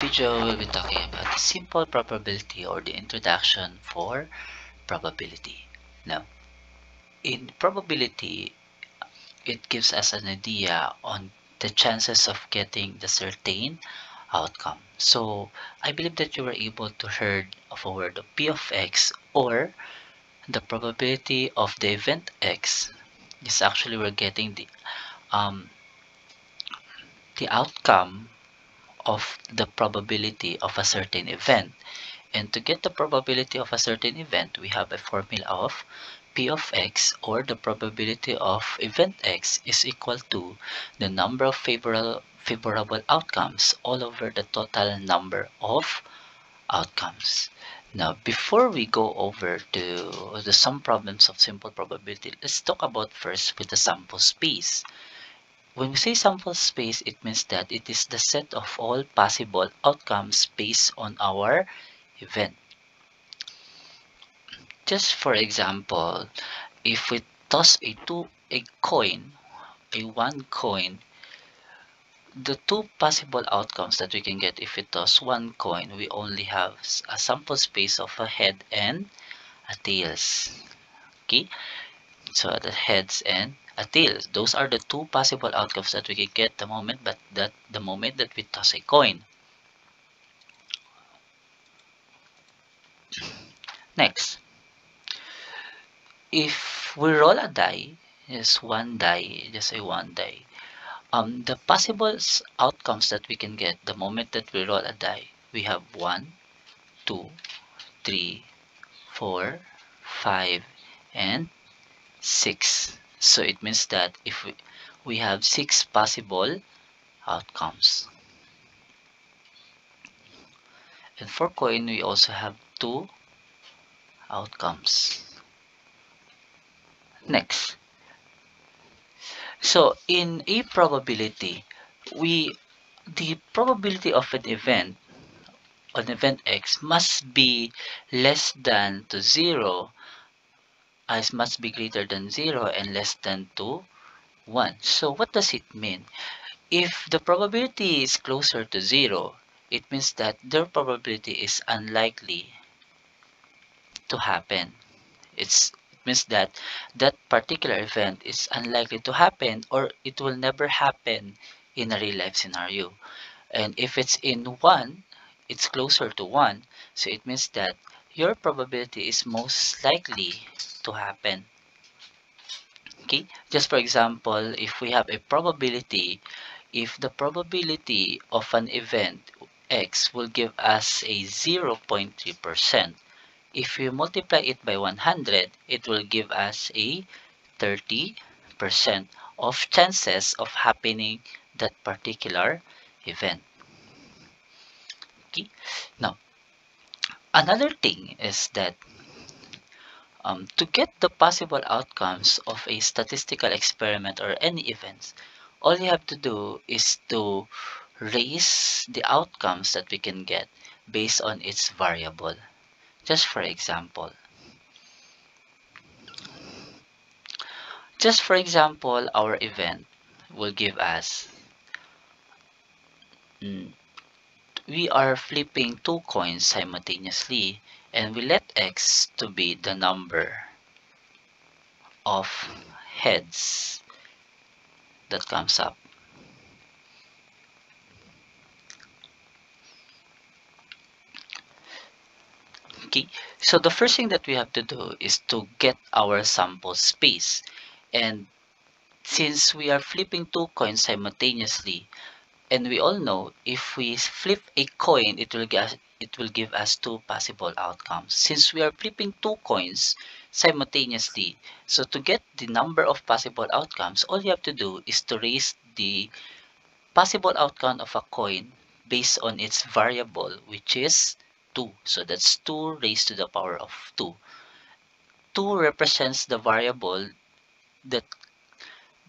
Video will be talking about the simple probability or the introduction for probability. Now, in probability, it gives us an idea on the chances of getting the certain outcome. So, I believe that you were able to heard of a word of P of X, or the probability of the event X is actually we're getting um, the outcome of the probability of a certain event. And to get the probability of a certain event, we have a formula of P of X, or the probability of event X is equal to the number of favorable outcomes all over the total number of outcomes. Now, before we go over to the some problems of simple probability, let's talk about first with the sample space. When we say sample space, it means that it is the set of all possible outcomes based on our event. Just for example, if we toss a coin, a one coin, the two possible outcomes that we can get if we toss one coin, we only have a sample space of a head and a tails. Okay, so the heads and a tails. Those are the two possible outcomes that we can get the moment that we toss a coin. Next, if we roll a die, just one die, just a one die. The possible outcomes that we can get the moment that we roll a die, we have 1, 2, 3, 4, 5, and 6. So it means that if we have 6 possible outcomes. And for coin, we also have 2 outcomes. Next. So in a probability, we the probability of an event X must be less than to 0, as must be greater than 0 and less than to 1. So what does it mean? If the probability is closer to 0, it means that their probability is unlikely to happen. It means that that particular event is unlikely to happen, or it will never happen in a real life scenario. And if it's in 1, it's closer to 1, so it means that your probability is most likely to happen. Okay, just for example, if we have a probability, if the probability of an event X will give us a 0.3%, if we multiply it by 100, it will give us a 30% of chances of happening that particular event. Okay, now another thing is that to get the possible outcomes of a statistical experiment or any events, all you have to do is to raise the outcomes that we can get based on its variable. Just for example, our event will give us, mm, we are flipping two coins simultaneously, and we let X to be the number of heads that comes up. Okay, so the first thing that we have to do is to get our sample space. And since we are flipping two coins simultaneously, and we all know if we flip a coin, it will give us two possible outcomes. Since we are flipping two coins simultaneously, so to get the number of possible outcomes, all you have to do is to raise the possible outcome of a coin based on its variable, which is 2. So that's 2 raised to the power of 2. 2 represents the variable that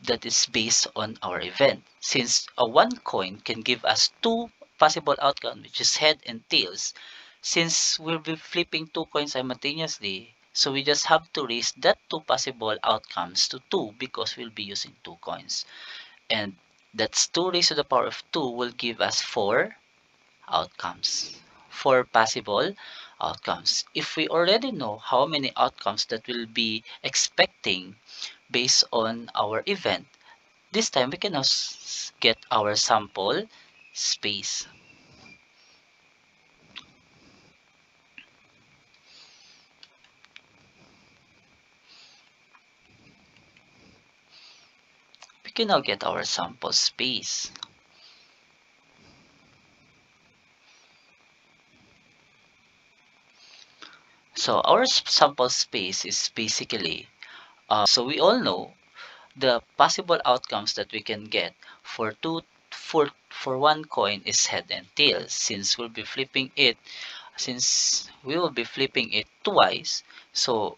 that is based on our event. Since a one coin can give us two possible outcomes, which is head and tails, since we'll be flipping two coins simultaneously, so we just have to raise that two possible outcomes to 2 because we'll be using two coins. And that's 2 raised to the power of 2 will give us 4 outcomes. 4 possible outcomes. If we already know how many outcomes that we'll be expecting based on our event, this time we can now get our sample space. We can now get our sample space. So our sample space is basically, so we all know the possible outcomes that we can get for one coin is head and tails. Since we will be flipping it twice, so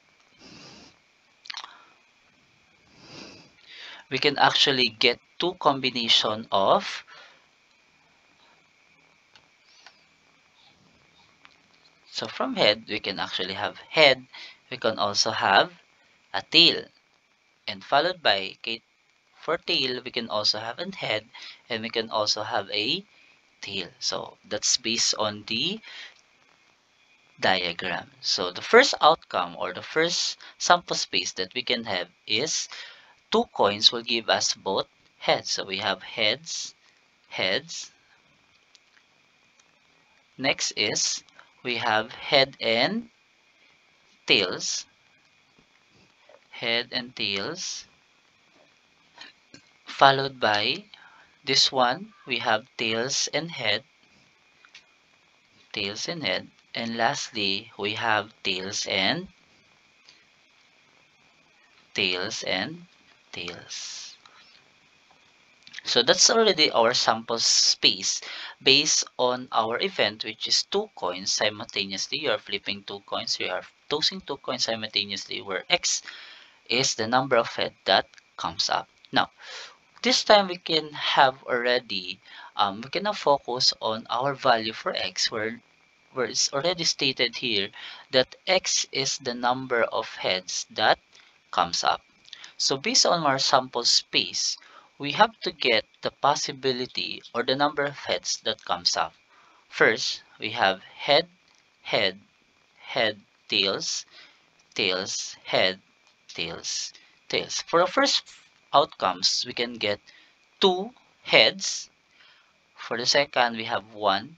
we can actually get two combination of, so from head we can actually have head, we can also have a tail, and followed by for tail we can also have a head, and we can also have a tail. So that's based on the diagram. So the first outcome or the first sample space that we can have is two coins will give us both heads. So we have heads, heads. Next is we have head and tails, head and tails. Followed by this one, we have tails and head, tails and head. And lastly, we have tails and tails. So that's already our sample space based on our event, which is two coins simultaneously. You are flipping two coins. You are tossing two coins simultaneously, where X is the number of head that comes up. Now, this time we can have already, we can now focus on our value for X, where it's already stated here that X is the number of heads that comes up. So based on our sample space, we have to get the possibility or the number of heads that comes up. First, we have head, head, head, tails, tails, head, tails, tails. For the first outcomes, we can get two heads. For the second, we have one.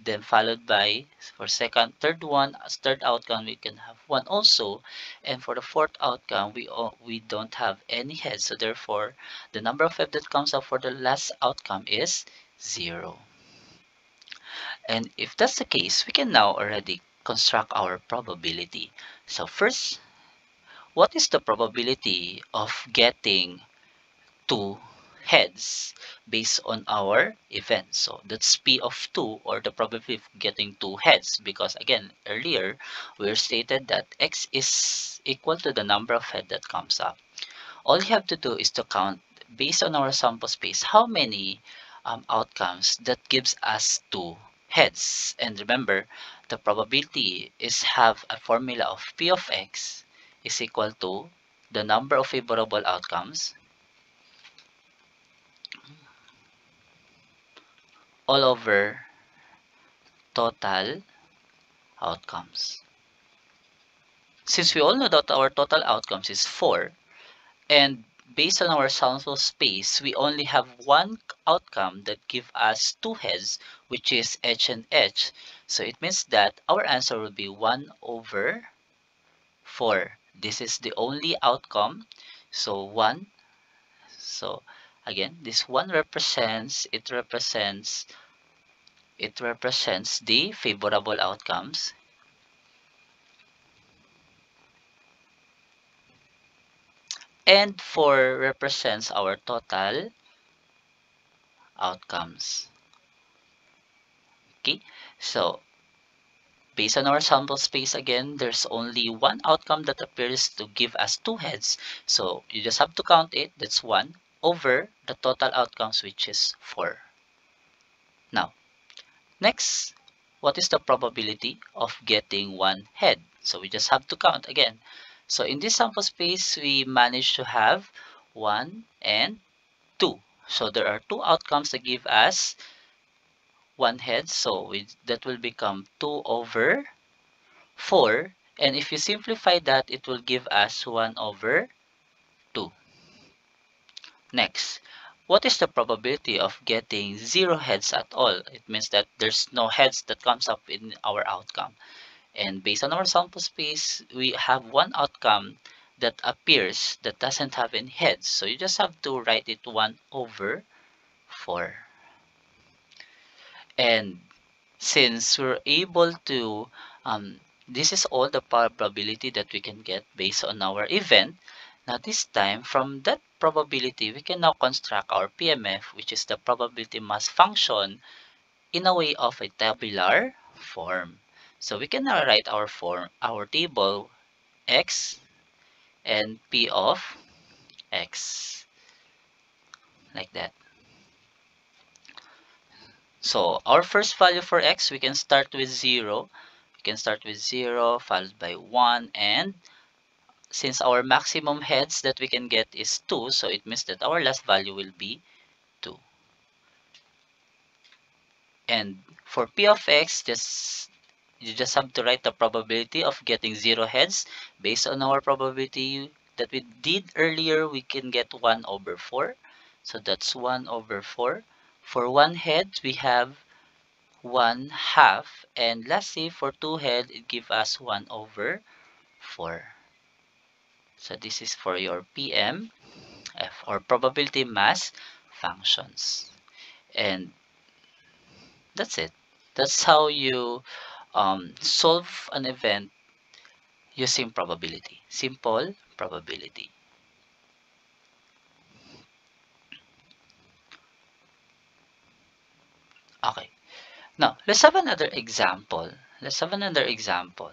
Then followed by, for third outcome, we can have one also. And for the fourth outcome, we don't have any heads. So therefore, the number of heads that comes up for the last outcome is 0. And if that's the case, we can now already construct our probability. So first, what is the probability of getting two heads based on our event? So that's P of 2, or the probability of getting two heads, because again earlier we stated that X is equal to the number of head that comes up. All you have to do is to count based on our sample space how many outcomes that gives us two heads. And remember, the probability is have a formula of P of X is equal to the number of favorable outcomes all over total outcomes. Since we all know that our total outcomes is 4, and based on our sample space, we only have one outcome that give us two heads, which is H and H. So it means that our answer will be 1 over 4. This is the only outcome. So 1. So again, this 1 represents the favorable outcomes. And 4 represents our total outcomes. Okay, so based on our sample space again, there's only one outcome that appears to give us two heads. So you just have to count it, that's 1, over the total outcomes, which is 4. Now, next, what is the probability of getting one head? So we just have to count again. So in this sample space, we managed to have 1 and 2. So there are two outcomes that give us 1 head, so that will become 2 over 4. And if you simplify that, it will give us 1 over 2. Next, what is the probability of getting 0 heads at all? It means that there's no heads that comes up in our outcome. And based on our sample space, we have one outcome that appears that doesn't have any heads. So you just have to write it 1 over 4. And since we're able to, this is all the probability that we can get based on our event. Now this time, from that probability, we can now construct our PMF, which is the probability mass function, in a way of a tabular form. So we can now write our table x and p of x, like that. So our first value for x, we can start with 0. We can start with 0 followed by 1, and since our maximum heads that we can get is 2, so it means that our last value will be 2. And for p of x, you just have to write the probability of getting 0 heads. Based on our probability that we did earlier, we can get 1 over 4. So that's 1 over 4. For 1 head, we have 1 half. And lastly, for 2 head, it gives us 1 over 4. So this is for your PMF, or probability mass functions. And that's it. That's how you solve an event using probability. Simple probability. Okay. Now, let's have another example. Let's have another example.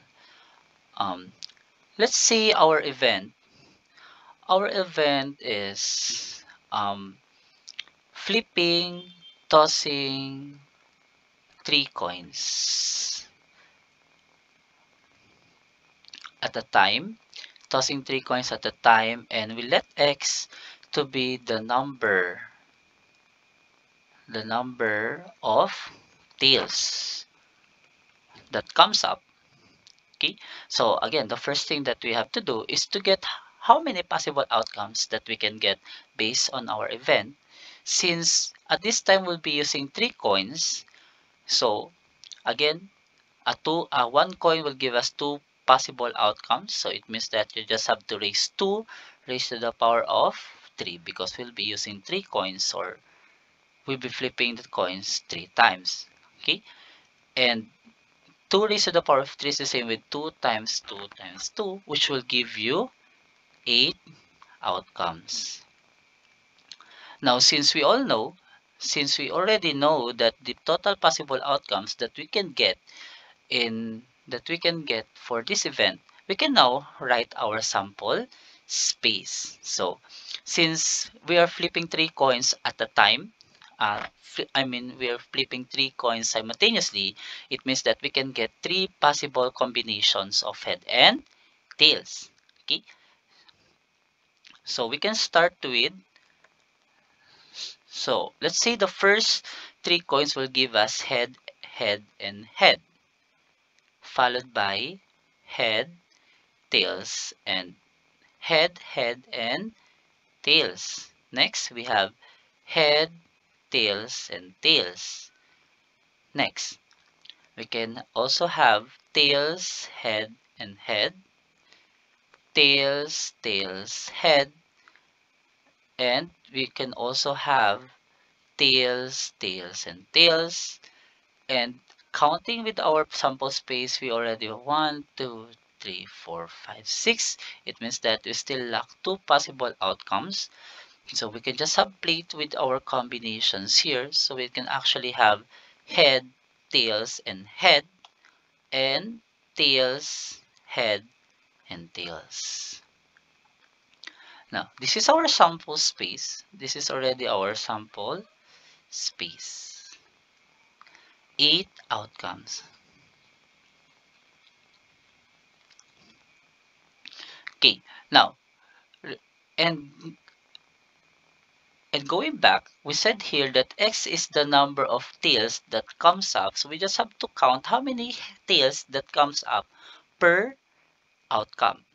Um, let's say our event. Our event is flipping, tossing 3 coins at a time. Tossing 3 coins at a time, and we let x to be the number of tails that comes up. Okay, so again, the first thing that we have to do is to get how many possible outcomes that we can get based on our event. Since at this time we'll be using 3 coins, so again, one coin will give us 2 possible outcomes. So it means that you just have to raise 2 raised to the power of 3, because we'll be using 3 coins, or we'll be flipping the coins 3 times. Okay, and 2 raised to the power of 3 is the same with 2 times 2 times 2, which will give you 8 outcomes. Now, since we already know that the total possible outcomes that we can get for this event, we can now write our sample space. So, since we are flipping 3 coins at a time, we are flipping 3 coins simultaneously, it means that we can get 3 possible combinations of head and tails. Okay, so we can start with, so let's say the first 3 coins will give us head, head, and head, followed by head, tails, and head, head, and tails. Next, we have head, tails, and tails. Next, we can also have tails, head, and head, tails, tails, head, and we can also have tails, tails, and tails. And counting with our sample space, we already have 1, 2, 3, 4, 5, 6. It means that we still lack 2 possible outcomes. So we can just have played with our combinations here. So we can actually have head, tails, and head, and tails, head, and tails. Now, this is our sample space. This is already our sample space. 8 outcomes. Okay, now, and And going back, we said here that x is the number of tails that comes up. So we just have to count how many tails that comes up per outcome.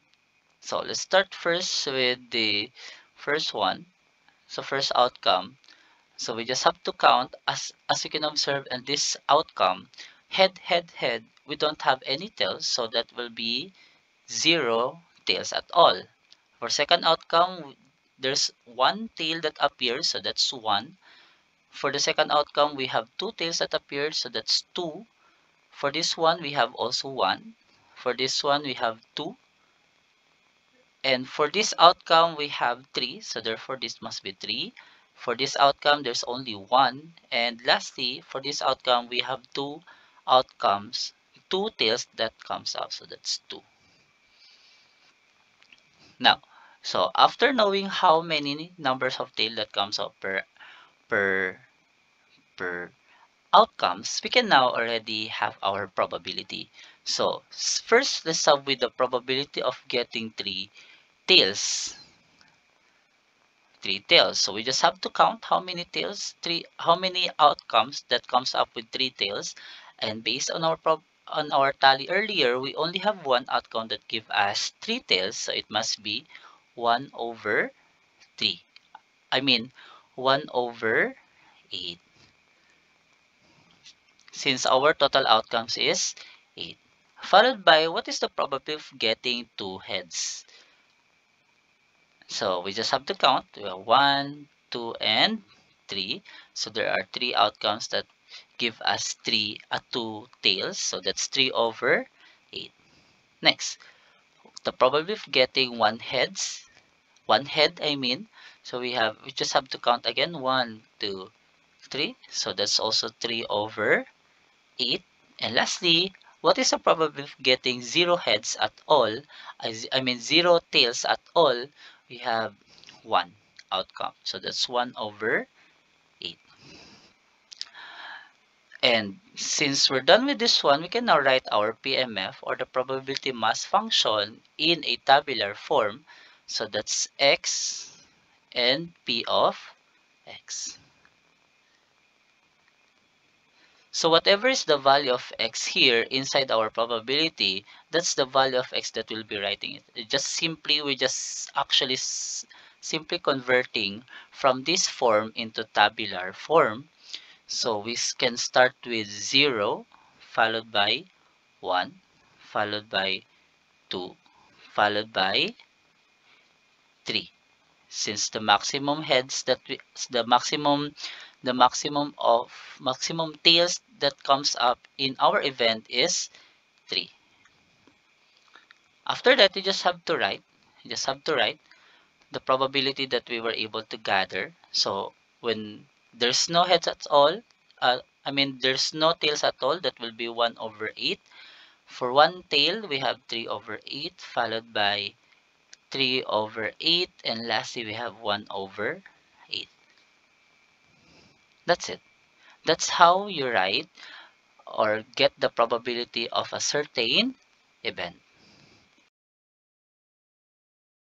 So let's start first with the first one. So first outcome. So we just have to count as you can observe in this outcome. Head, head, head. We don't have any tails, so that will be 0 tails at all. For second outcome, there's one tail that appears, so that's 1. For the second outcome, we have 2 tails that appeared, so that's 2. For this one, we have also 1. For this one, we have 2. And for this outcome, we have 3, so therefore this must be 3. For this outcome, there's only 1. And lastly, for this outcome, we have 2 outcomes, 2 tails that comes up, so that's 2. Now, so after knowing how many numbers of tail that comes up per per outcomes, we can now already have our probability. So first, let's start with the probability of getting 3 tails. 3 tails. So we just have to count how many tails, how many outcomes that comes up with 3 tails. And based on our tally earlier, we only have one outcome that give us 3 tails. So it must be 1 over 3. I mean 1 over 8. Since our total outcomes is 8. Followed by, what is the probability of getting 2 heads? So we just have to count. We have 1, 2, and 3. So there are 3 outcomes that give us 2 tails. So that's 3 over 8. Next, the probability of getting 1 head, I mean. So we just have to count again. 1, 2, 3. So that's also 3 over 8. And lastly, what is the probability of getting 0 heads at all? I mean 0 tails at all. We have 1 outcome. So that's 1 over 8. And since we're done with this one, we can now write our PMF, or the probability mass function, in a tabular form. So that's x and P of x. So whatever is the value of x here inside our probability, that's the value of x that we'll be writing it. We're just actually simply converting from this form into tabular form. So we can start with 0, followed by 1, followed by 2, followed by 3. Since the maximum heads that the maximum tails that comes up in our event is 3. After that, you just have to write the probability that we were able to gather. So when there's no heads at all, there's no tails at all, that will be 1 over 8. For one tail, we have 3 over 8, followed by 3 over 8, and lastly, we have 1 over 8. That's it. That's how you write or get the probability of a certain event.